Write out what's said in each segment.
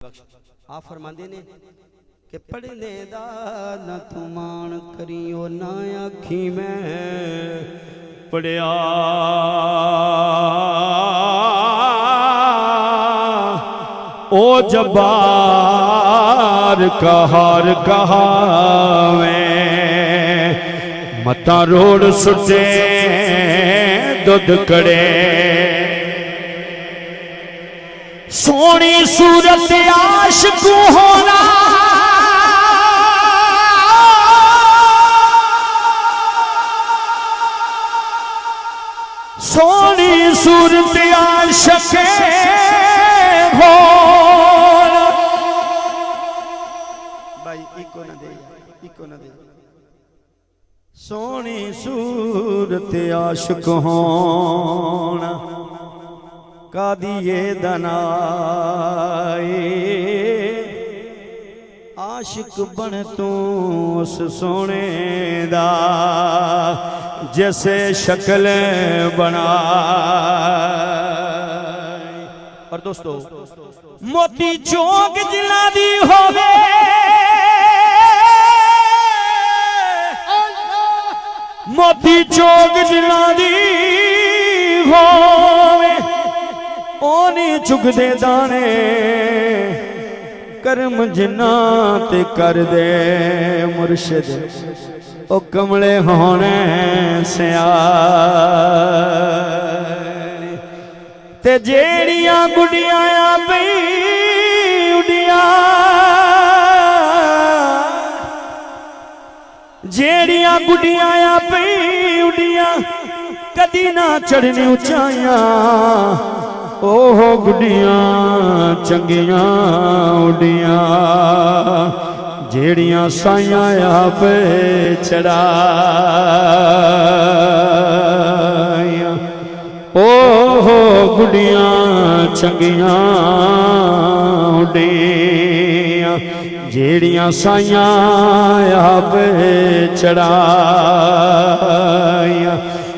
आप फरमाते ने कि पढ़ने दा न तू मान करियो ना आखी मैं पढ़िया ओ जब्बार कहार कहावे मता रोड सुटे दुध कड़े सोनी सूरत आशिक होना सोनी सूरत आशिक होना भाई इको न दे सोनी सूरत आशिक होना कादिए दनाए आशिक बन तू उस सोने दा जैसे शक्ल बना। और दोस्तों मोती चौक जिला दी होवे मोती चौक जिला दी होवे ओनी चुगदे दाने कर्म जिन्ना ते कर दे मुर्शिद ओ कमले होने सियारे ते जेड़ियां गुडियां पई उडियां जेड़ियां गुडियां पई उडियां कदी ना चढ़नी उचाइयां ओहो गुडियां चंगियां उडियां जेड़ियां साइयां आप चढ़ाइयां ओहो गुडियां चंगियां उडियां जेड़ियां साइयां आप चढ़ाइयां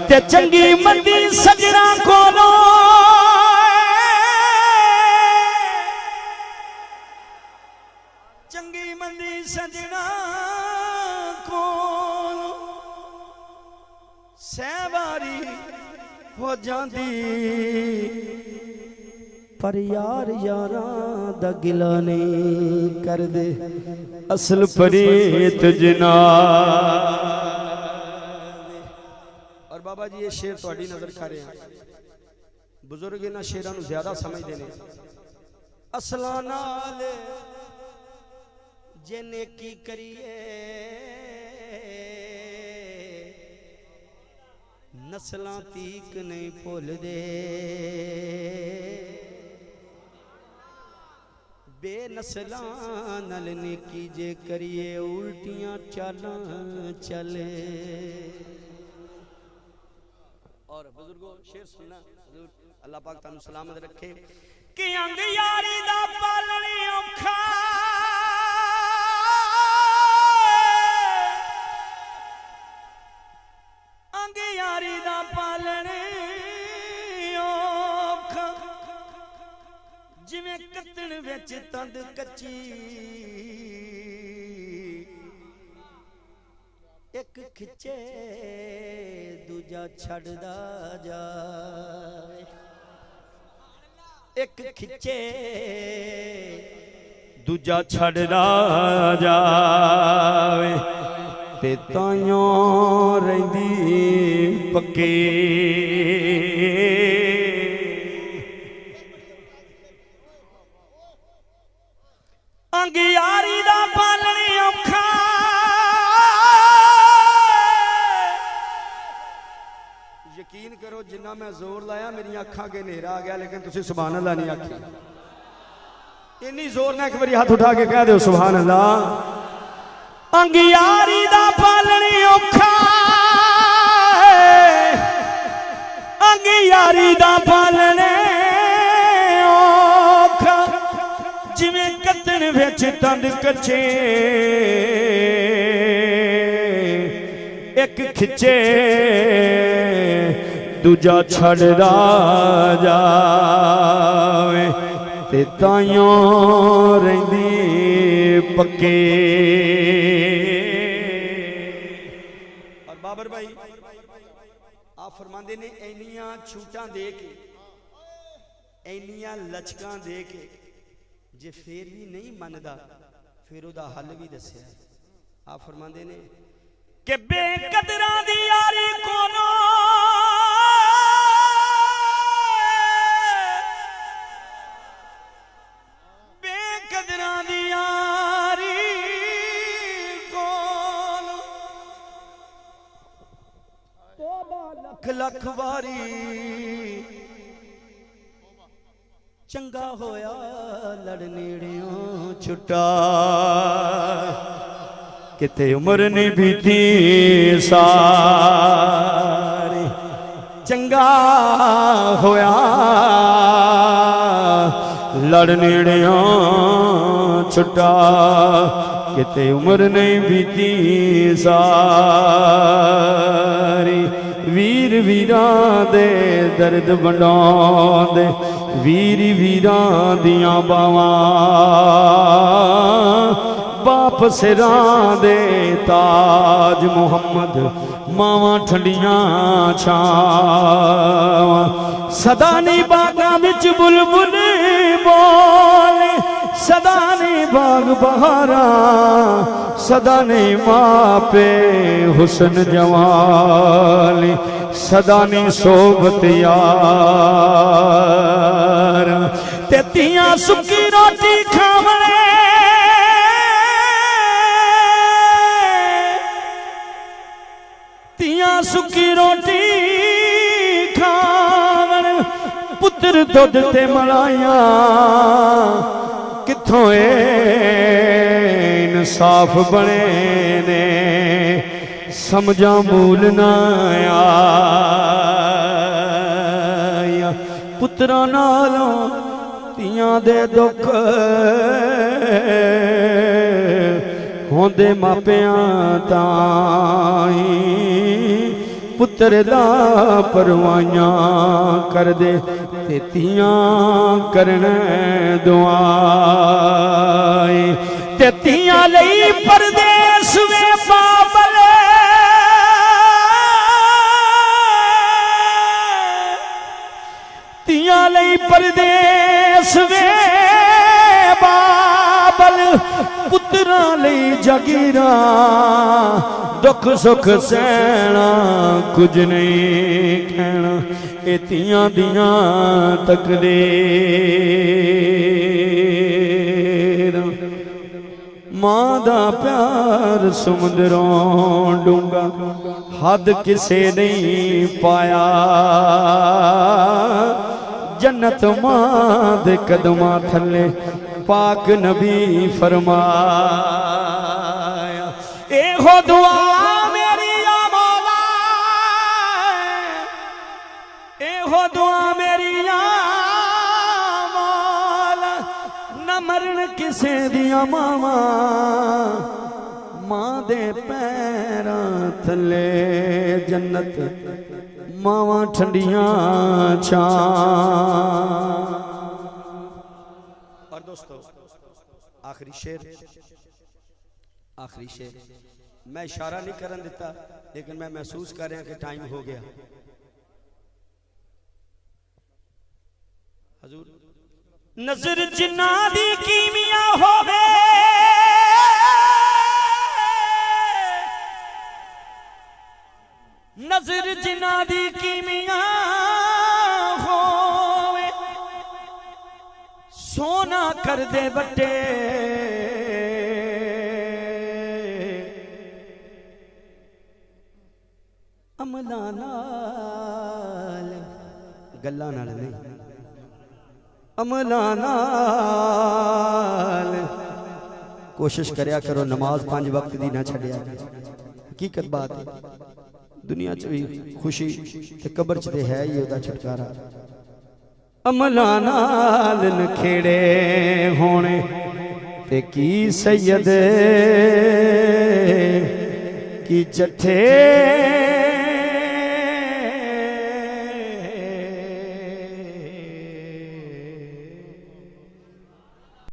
ते चंगी मंदी सजना कोलो चंगी मंदी सजना को सहबारी हो जाती पर यार यारा दा गिला नहीं कर दे असल परीत जना। और बाबा जी ये शेर थोड़ी नजर खा रहे हैं बुजुर्ग इन्हां शेरां नूं ज्यादा समझदे ने असलां नाल जिन्ने की करिए नस्लां तीक नहीं भुल दे बेनस्लां नाल नेकी जे करिए उल्टियां चालां चले। और बुजुर्गों शेर सुनना अल्लाह पाक तुहानू सलामत रखे कि अंग यारी दा पालनी औखा अंग यारी दा पालने औखा जिवें कत्तण विच तंद कच्ची एक खिचे दूजा छड़दा जाए एक खिचे दूजा छड़दा जाए ते ताइयों रहिंदी पक्के अंग यारी दा पालनी औखा यकीन करो जिन्ना मैं जोर लाया मेरी अखां अगे नेरा आ गया लेकिन तुसी सुभान अल्लाह नहीं आखी इन्नी जोर ना एक बारी हाथ उठा के कह दो सुभान अल्लाह। अंग यारी दा पालनी औखा अंग यारी दा पालने औखा जिवें कत्तण विच तंद कच्चे एक खिचे दूजा छड़दा जावे ते ताइयों रहिंदी पक्के। और बाबर भाई आप फरमांदे ने इन्नियां छूटां दे के इन्नियां लचकां दे के जे फिर भी नहीं मनदा फिर उदा हल भी दस्या। आप फरमांदे ने कि बेकदरां दी यारी कोनो बेकदरां दी यारी कोनो तौबा लख लख वारी चंगा होया लड़ नेड़ियों छुट्टा किते उम्र नहीं बीती सारी चंगा होया लड़ नेड़ियों छुट्टा किते उम्र नहीं बीती सारी। वीर वीरां दे दर्द वंडांदे वीर वीरां दियां बावां बाप सिरां दे ताज मुहम्मद मावां ठंडियां छावां सदा नहीं बागां विच बुलबुल बोले सदा नहीं बाग बहारा सदा नहीं मापे हुस्न जवाली सदा नहीं सोबत यार ते तियां सुक्की रोटी खावणे तियां सुक्की रोटी खावण पुत्र दुध ते मलाइया किथों इंसाफ बने ने समझा मूल ना आया पुत्रा नालों तियां दे दुख होंदे मापियां ताई पुत्र दा परवाइयां कर दे ते तियां करन दुआई ते तियां लई परदेस वे बाबल तियां लई परदेस वे बाबल पुत्रां लई जागीरा दुख सुख सहना कुछ नहीं कहना ए तियां दियां तकदीर मां दा प्यार समुद्रों डूंगा हद किसे नहीं पाया जन्नत मां दे कदमां थले पाक नबी फरमाया एहो दुआ मेरी या मौला एहो दुआ मेरी या मौला न मरण किसे दिया मावा मां दे पैरां थले जन्नत मावा ठंडियां छां। और दोस्तों आखिरी शेर मैं इशारा नहीं करन दिता लेकिन मैं महसूस कर रहा कि टाइम हो गया। हजूर नजर जिन्ना दी कीमिया होवे नजर जिन्ना दी कीमिया होवे सोना कर दे बटे अमला नाल गल्ला नाल नहीं अमला नाल कोशिश करया करो नमाज 5 वक्त दी ना छड़िया हकीकत बात है दुनिया च भी खुशी ते कब्र च ते है ही ओदा छुटकारा अमला नाल नखेड़े होने ते की सैयद की जठे